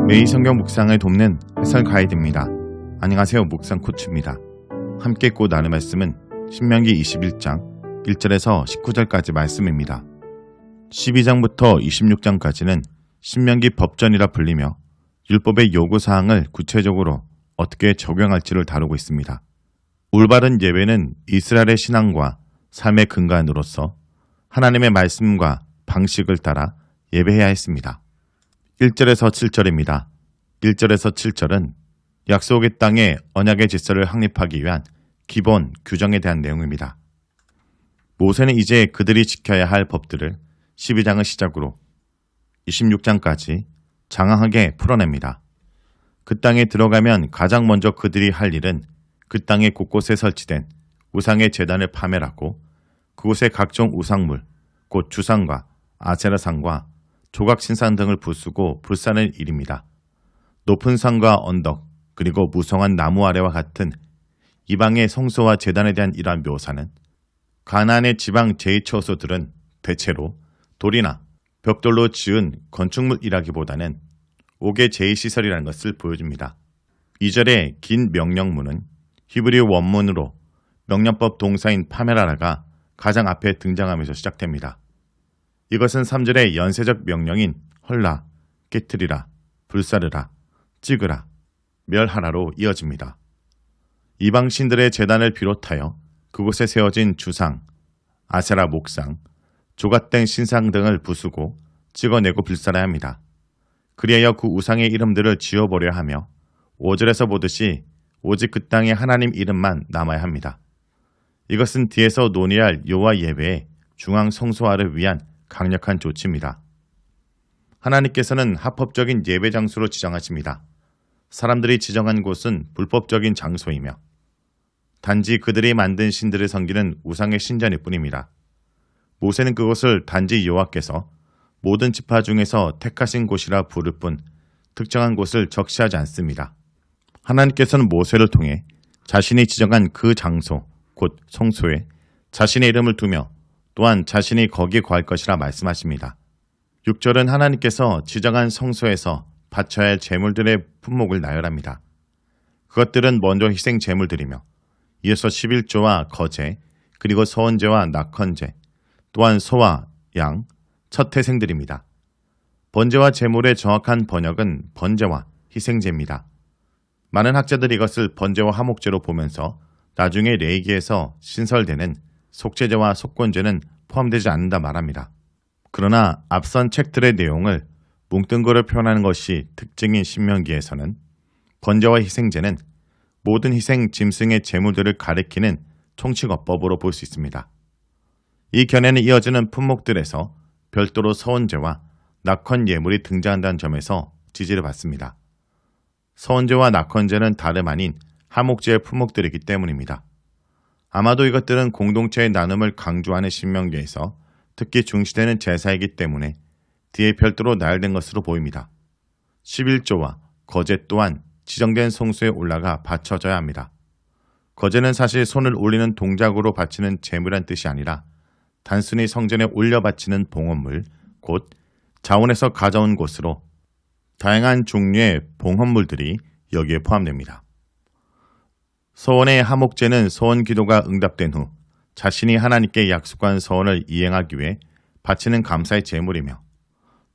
매일 성경 묵상을 돕는 해설 가이드입니다. 안녕하세요. 묵상 코치입니다. 함께 읽고 나눌 말씀은 신명기 21장 1절에서 19절까지 말씀입니다. 12장부터 26장까지는 신명기 법전이라 불리며 율법의 요구사항을 구체적으로 어떻게 적용할지를 다루고 있습니다. 올바른 예배는 이스라엘의 신앙과 삶의 근간으로서 하나님의 말씀과 방식을 따라 예배해야 했습니다. 1절에서 7절입니다. 1절에서 7절은 약속의 땅에 언약의 질서를 확립하기 위한 기본 규정에 대한 내용입니다. 모세는 이제 그들이 지켜야 할 법들을 12장을 시작으로 26장까지 장황하게 풀어냅니다. 그 땅에 들어가면 가장 먼저 그들이 할 일은 그 땅의 곳곳에 설치된 우상의 제단을 파멸하고 그곳의 각종 우상물, 곧 주상과 아세라상과 조각신상 등을 부수고 불사는 일입니다. 높은 산과 언덕, 그리고 무성한 나무 아래와 같은 이방의 성소와 제단에 대한 이러한 묘사는 가나안의 지방 제2처소들은 대체로 돌이나 벽돌로 지은 건축물이라기보다는 옥의 제2시설이라는 것을 보여줍니다. 2절의 긴 명령문은 히브리 원문으로 명령법 동사인 파메라라가 가장 앞에 등장하면서 시작됩니다. 이것은 3절의 연쇄적 명령인 헐라, 깨트리라, 불사르라, 찍으라, 멸하라로 이어집니다. 이방 신들의 제단을 비롯하여 그곳에 세워진 주상, 아세라 목상, 조각된 신상 등을 부수고 찍어내고 불살해야 합니다. 그리하여 그 우상의 이름들을 지워버려야 하며 5절에서 보듯이 오직 그 땅의 하나님 이름만 남아야 합니다. 이것은 뒤에서 논의할 여호와 예배의 중앙 성소화를 위한 강력한 조치입니다. 하나님께서는 합법적인 예배 장소로 지정하십니다. 사람들이 지정한 곳은 불법적인 장소이며 단지 그들이 만든 신들을 섬기는 우상의 신전일 뿐입니다. 모세는 그곳을 단지 여호와께서 모든 지파 중에서 택하신 곳이라 부를 뿐 특정한 곳을 적시하지 않습니다. 하나님께서는 모세를 통해 자신이 지정한 그 장소, 곧 성소에 자신의 이름을 두며 또한 자신이 거기에 거할 것이라 말씀하십니다. 6절은 하나님께서 지정한 성소에서 바쳐야 할 제물들의 품목을 나열합니다. 그것들은 먼저 희생 제물들이며 이어서 11조와 거제, 그리고 서원제와 낙헌제, 또한 소와 양, 첫 태생들입니다. 번제와 제물의 정확한 번역은 번제와 희생제입니다. 많은 학자들이 이것을 번제와 화목제로 보면서 나중에 레위기에서 신설되는 속죄제와 속건제는 포함되지 않는다 말합니다. 그러나 앞선 책들의 내용을 뭉뚱그려 표현하는 것이 특징인 신명기에서는 번제와 희생제는 모든 희생 짐승의 제물들을 가리키는 총칙어법으로 볼 수 있습니다. 이 견해는 이어지는 품목들에서 별도로 서원제와 낙헌 예물이 등장한다는 점에서 지지를 받습니다. 서원제와 낙헌제는 다름 아닌 하목제의 품목들이기 때문입니다. 아마도 이것들은 공동체의 나눔을 강조하는 신명기에서 특히 중시되는 제사이기 때문에 뒤에 별도로 나열된 것으로 보입니다. 11조와 거제 또한 지정된 성소에 올라가 바쳐져야 합니다. 거제는 사실 손을 올리는 동작으로 바치는 제물이란 뜻이 아니라 단순히 성전에 올려 바치는 봉헌물, 곧 자원에서 가져온 곳으로 다양한 종류의 봉헌물들이 여기에 포함됩니다. 서원의 하목제는 서원 기도가 응답된 후 자신이 하나님께 약속한 서원을 이행하기 위해 바치는 감사의 제물이며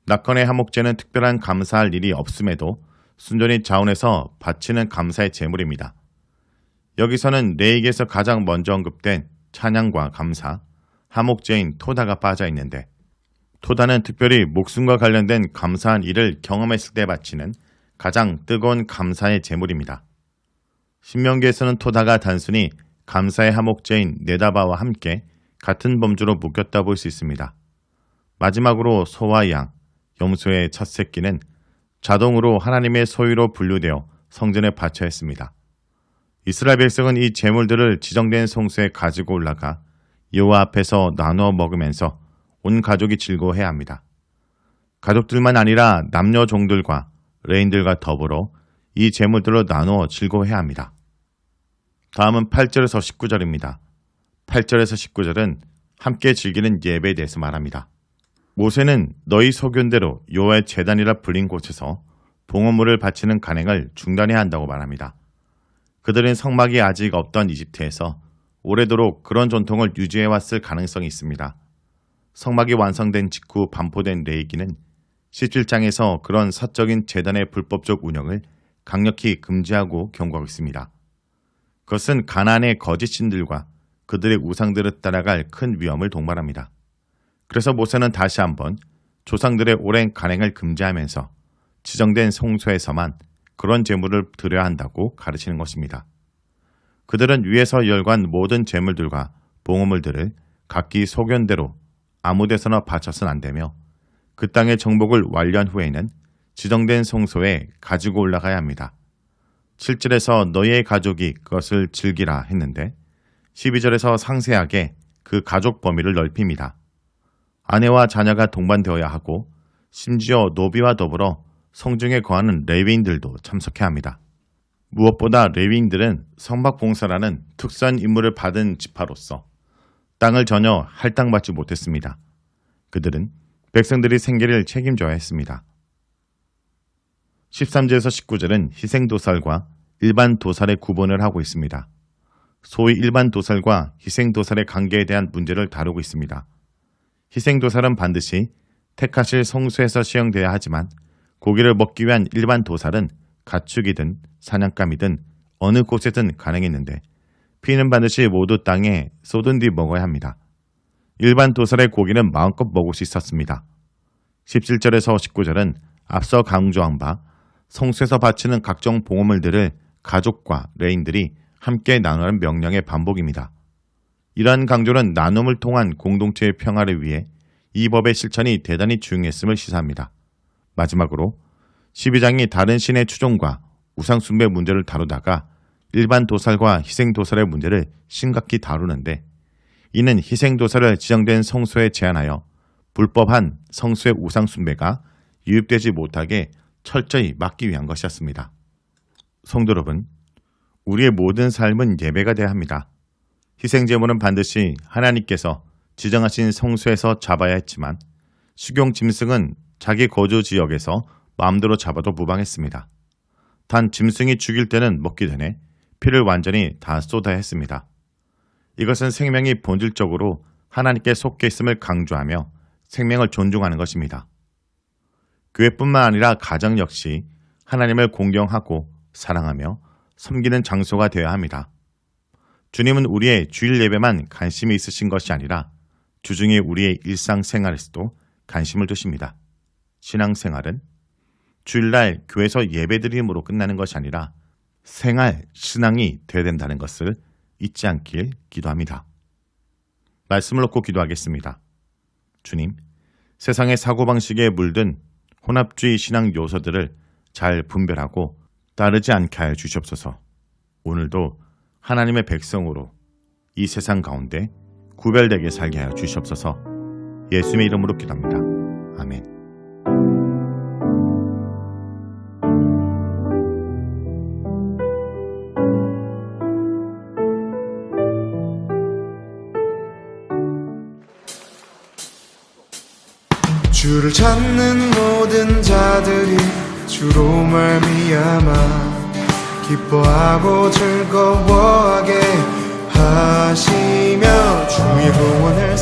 낙헌의 하목제는 특별한 감사할 일이 없음에도 순전히 자원에서 바치는 감사의 제물입니다. 여기서는 레위기에서 가장 먼저 언급된 찬양과 감사, 하목제인 토다가 빠져 있는데 토다는 특별히 목숨과 관련된 감사한 일을 경험했을 때 바치는 가장 뜨거운 감사의 제물입니다. 신명기에서는 토다가 단순히 감사의 하목제인 네다바와 함께 같은 범주로 묶였다 볼 수 있습니다. 마지막으로 소와 양, 염소의 첫 새끼는 자동으로 하나님의 소유로 분류되어 성전에 바쳐야 했습니다. 이스라엘 백성은 이 제물들을 지정된 성소에 가지고 올라가 여호와 앞에서 나누어 먹으면서 온 가족이 즐거워해야 합니다. 가족들만 아니라 남녀 종들과 레인들과 더불어 이 제물들로 나누어 즐거워해야 합니다. 다음은 8절에서 19절입니다. 8절에서 19절은 함께 즐기는 예배에 대해서 말합니다. 모세는 너희 소견대로 여호와의 제단이라 불린 곳에서 봉헌물을 바치는 간행을 중단해야 한다고 말합니다. 그들은 성막이 아직 없던 이집트에서 오래도록 그런 전통을 유지해왔을 가능성이 있습니다. 성막이 완성된 직후 반포된 레위기는 17장에서 그런 사적인 제단의 불법적 운영을 강력히 금지하고 경고하고 있습니다. 그것은 가나안의 거짓 신들과 그들의 우상들을 따라갈 큰 위험을 동반합니다. 그래서 모세는 다시 한번 조상들의 오랜 간행을 금지하면서 지정된 성소에서만 그런 제물을 드려야 한다고 가르치는 것입니다. 그들은 위에서 열관 모든 제물들과 봉헌물들을 각기 소견대로 아무 데서나 바쳐서는 안 되며 그 땅의 정복을 완료한 후에는 지정된 성소에 가지고 올라가야 합니다. 7절에서 너희의 가족이 그것을 즐기라 했는데 12절에서 상세하게 그 가족 범위를 넓힙니다. 아내와 자녀가 동반되어야 하고 심지어 노비와 더불어 성중에 거하는 레위인들도 참석해야 합니다. 무엇보다 레위인들은 성막 봉사라는 특수한 임무를 받은 지파로서 땅을 전혀 할당받지 못했습니다. 그들은 백성들의 생계를 책임져야 했습니다. 13절에서 19절은 희생도살과 일반 도살의 구분을 하고 있습니다. 소위 일반 도살과 희생도살의 관계에 대한 문제를 다루고 있습니다. 희생도살은 반드시 택하실 성소에서 시행되어야 하지만 고기를 먹기 위한 일반 도살은 가축이든 사냥감이든 어느 곳에든 가능했는데 피는 반드시 모두 땅에 쏟은 뒤 먹어야 합니다. 일반 도살의 고기는 마음껏 먹을 수 있었습니다. 17절에서 19절은 앞서 강조한 바 성소에서 바치는 각종 봉헌물들을 가족과 레인들이 함께 나누는 명령의 반복입니다. 이러한 강조는 나눔을 통한 공동체의 평화를 위해 이 법의 실천이 대단히 중요했음을 시사합니다. 마지막으로 12장이 다른 신의 추종과 우상숭배 문제를 다루다가 일반 도살과 희생도살의 문제를 심각히 다루는데 이는 희생도살을 지정된 성소에 제한하여 불법한 성소의 우상숭배가 유입되지 못하게 철저히 막기 위한 것이었습니다. 성도 여러분, 우리의 모든 삶은 예배가 되어야 합니다. 희생제물은 반드시 하나님께서 지정하신 성소에서 잡아야 했지만 수경 짐승은 자기 거주 지역에서 마음대로 잡아도 무방했습니다. 단 짐승이 죽일 때는 먹기 전에 피를 완전히 다 쏟아야 했습니다. 이것은 생명이 본질적으로 하나님께 속해 있음을 강조하며 생명을 존중하는 것입니다. 교회뿐만 아니라 가정 역시 하나님을 공경하고 사랑하며 섬기는 장소가 되어야 합니다. 주님은 우리의 주일 예배만 관심이 있으신 것이 아니라 주중에 우리의 일상생활에서도 관심을 두십니다. 신앙생활은 주일날 교회에서 예배드림으로 끝나는 것이 아니라 생활, 신앙이 되어야 된다는 것을 잊지 않길 기도합니다. 말씀을 놓고 기도하겠습니다. 주님, 세상의 사고방식에 물든 혼합주의 신앙 요소들을 잘 분별하고 따르지 않게 하여 주시옵소서. 오늘도 하나님의 백성으로 이 세상 가운데 구별되게 살게 하여 주시옵소서. 예수님의 이름으로 기도합니다. 아멘. 주를 찾는 모든 자들이 주로 말미암아 기뻐하고 즐거워하게 하시며 주의 구원을